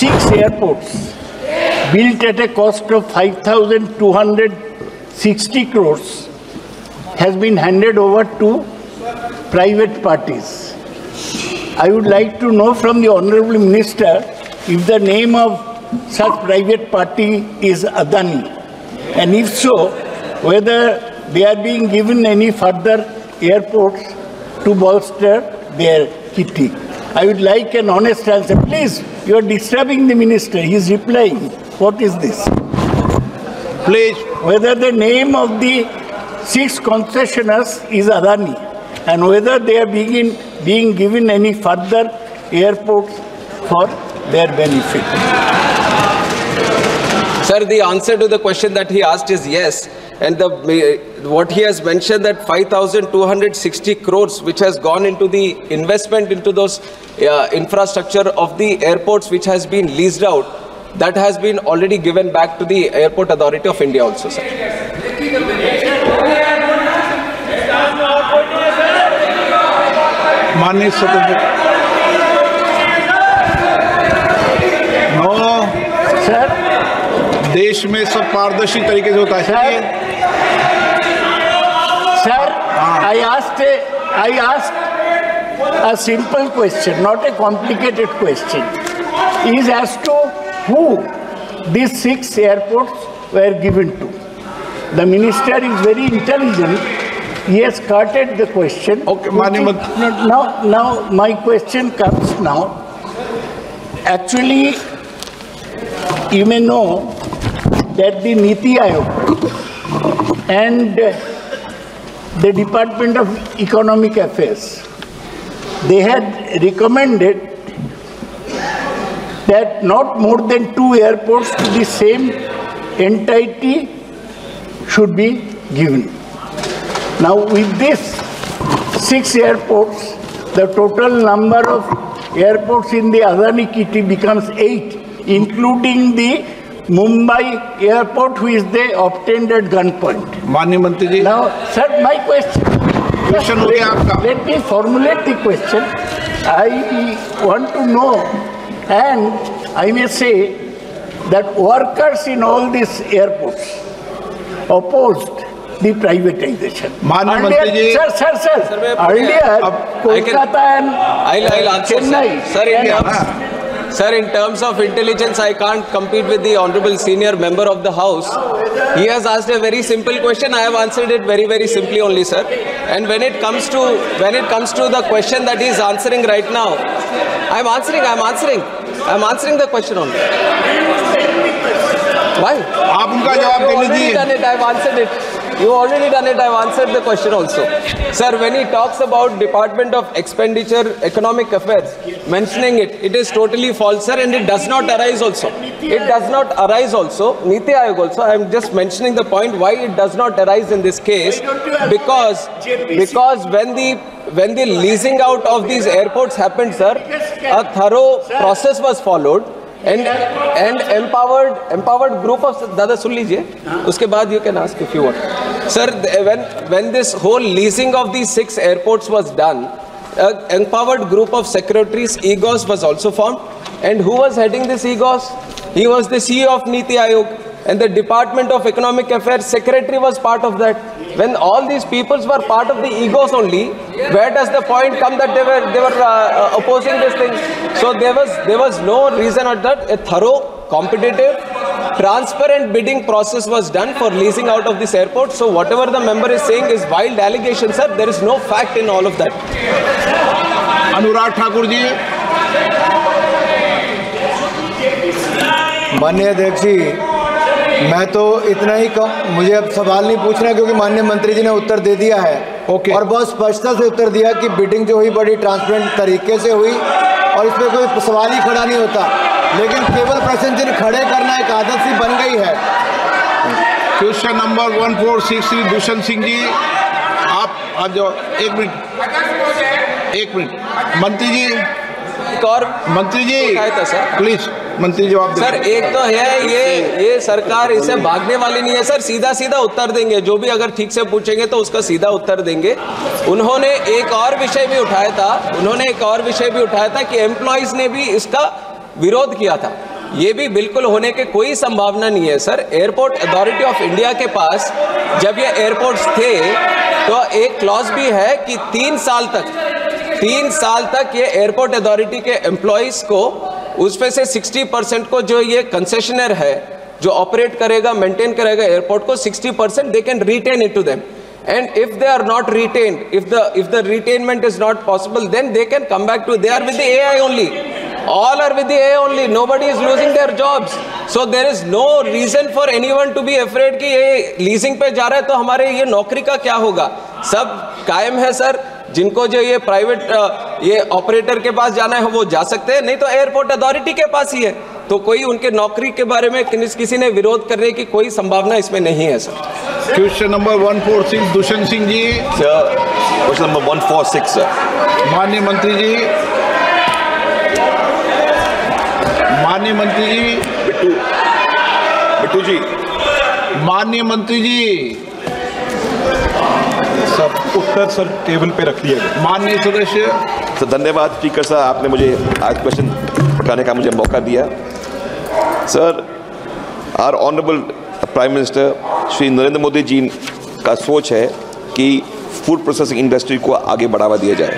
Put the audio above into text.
6 airports built at a cost of 5,260 crores has been handed over to private parties. I would like to know from the Honorable Minister if the name of such private party is Adani, and if so, whether they are being given any further airports to bolster their kitty. I would like an honest answer. Please, you are disturbing the minister. He is replying. What is this? Please. Whether the name of the 6 concessionaires is Adani, and whether they are being given any further airports for their benefit. Sir, the answer to the question that he asked is yes. And what he has mentioned, that 5,260 crores which has gone into the investment into those infrastructure of the airports which has been leased out, that has been already given back to the Airport Authority of India also, sir. माननीय सदस्य sir, देश में सब पारदर्शी तरीके से होता है sir, I asked a simple question, not a complicated question, is as to who these 6 airports were given to. The minister is very intelligent. He has skirted the question. Okay, now my question comes now. Actually, you may know that the Niti Aayog and the Department of Economic Affairs, they had recommended that not more than 2 airports to the same entity should be given. Now, with this 6 airports, the total number of airports in the Adani kitty becomes 8, including the Mumbai airport, which they obtained at gunpoint. माननीय मंत्री जी, now, sir, my question हो गया आपका. Let me formulate the question. I want to know, and I may say that workers in all these airports opposed the privatization. माननीय मंत्री जी, sir, earlier Kolkata and I'll answer, Chennai. Sir, in terms of intelligence, I can't compete with the honorable senior member of the house. He has asked a very simple question. I have answered it very, very simply only, sir. And when it comes to the question that he is answering right now, I'm answering the question only. Why? आप उनका जवाब दे लीजिए. I've answered it. You already done it. I've answered the question also. Sir, when he talks about Department of Expenditure, Economic Affairs, mentioning it, it is totally false, sir, and it does not arise also. It does not arise also. Niti Aayog also, I am just mentioning the point why it does not arise in this case. Because when the leasing out of these airports happened, sir, a thorough process was followed. And empowered group of Dada सुन लीजिए, उसके बाद you can ask if you want. Sir, when this whole leasing of these 6 airports was done, an empowered group of secretaries, EGOS, was also formed. And who was heading this EGOS? He was the CEO of Niti Aayog, and the Department of Economic Affairs secretary was part of that. When all these peoples were part of the EGOS only, where does the point come that they were opposing this thing? So there was no reason at that. A thorough, competitive, transparent bidding process was done for leasing out of this airport. So whatever the member is saying is wild allegations, sir. There is no fact in all of that. Anurag Thakur ji. माननीय अध्यक्ष जी, मैं तो इतना ही मुझे अब सवाल नहीं पूछना, क्योंकि माननीय मंत्री जी ने उत्तर दे दिया है. ओके. और बहुत स्पष्टता से उत्तर दिया कि बिडिंग जो हुई बड़ी ट्रांसपेरेंट तरीके से हुई और इसमें कोई सवाल ही खड़ा नहीं होता. लेकिन केवल पैसेंजर खड़े करना एक आदत सी बन गई है. क्वेश्चन नंबर 1463 दुष्यंत सिंह जी, आप जाओ. एक मिनट मंत्री जी. और मंत्री जी सर प्लीज, मंत्री जवाब दें. सर, एक तो है ये सरकार इसे भागने वाली नहीं है सर, सीधा उत्तर देंगे. जो भी अगर ठीक से पूछेंगे तो उसका सीधा उत्तर देंगे. उन्होंने एक और विषय भी उठाया था कि एम्प्लॉइज ने भी इसका विरोध किया था. ये भी बिल्कुल होने के कोई संभावना नहीं है sir. Airport authority of India के पास जब ये एयरपोर्ट्स थे तो एक क्लॉज भी है कि 3 साल तक ये एयरपोर्ट अथॉरिटी के एम्प्लॉइज को उसमें से 60% को जो ये कंसेशनर है जो ऑपरेट करेगा, मेंटेन करेगा एयरपोर्ट को, 60% they can retain it to them. And if they are not retained, if the retainment is not possible, then they can come back to, they are with the AI only. All are with the AI only. Nobody is losing their jobs. So there is no reason for anyone to be afraid कि ये leasing पे जा रहा है तो हमारे ये नौकरी का क्या होगा। सब कायम है सर। जिनको जो ये प्राइवेट ये ऑपरेटर के पास जाना है वो जा सकते हैं, नहीं तो एयरपोर्ट अथॉरिटी के पास ही है। तो कोई उनके नौकरी के बारे में किसी ने विरोध करने की कोई संभावना इसमें नहीं है sir. Question number 146 Dushyant Singh ji. Sir question number 146 sir. माननीय मंत्री जी, माननीय मंत्री जी, बिट्टू जी, माननीय मंत्री जी, सब उत्तर सर टेबल पे रख दिया गया। माननीय सदस्य। सर धन्यवाद स्पीकर साहब, आपने मुझे आज क्वेश्चन उठाने का मुझे मौका दिया। Sir our honourable prime minister Shri Narendra Modi ji का सोच है कि फूड प्रोसेसिंग इंडस्ट्री को आगे बढ़ावा दिया जाए।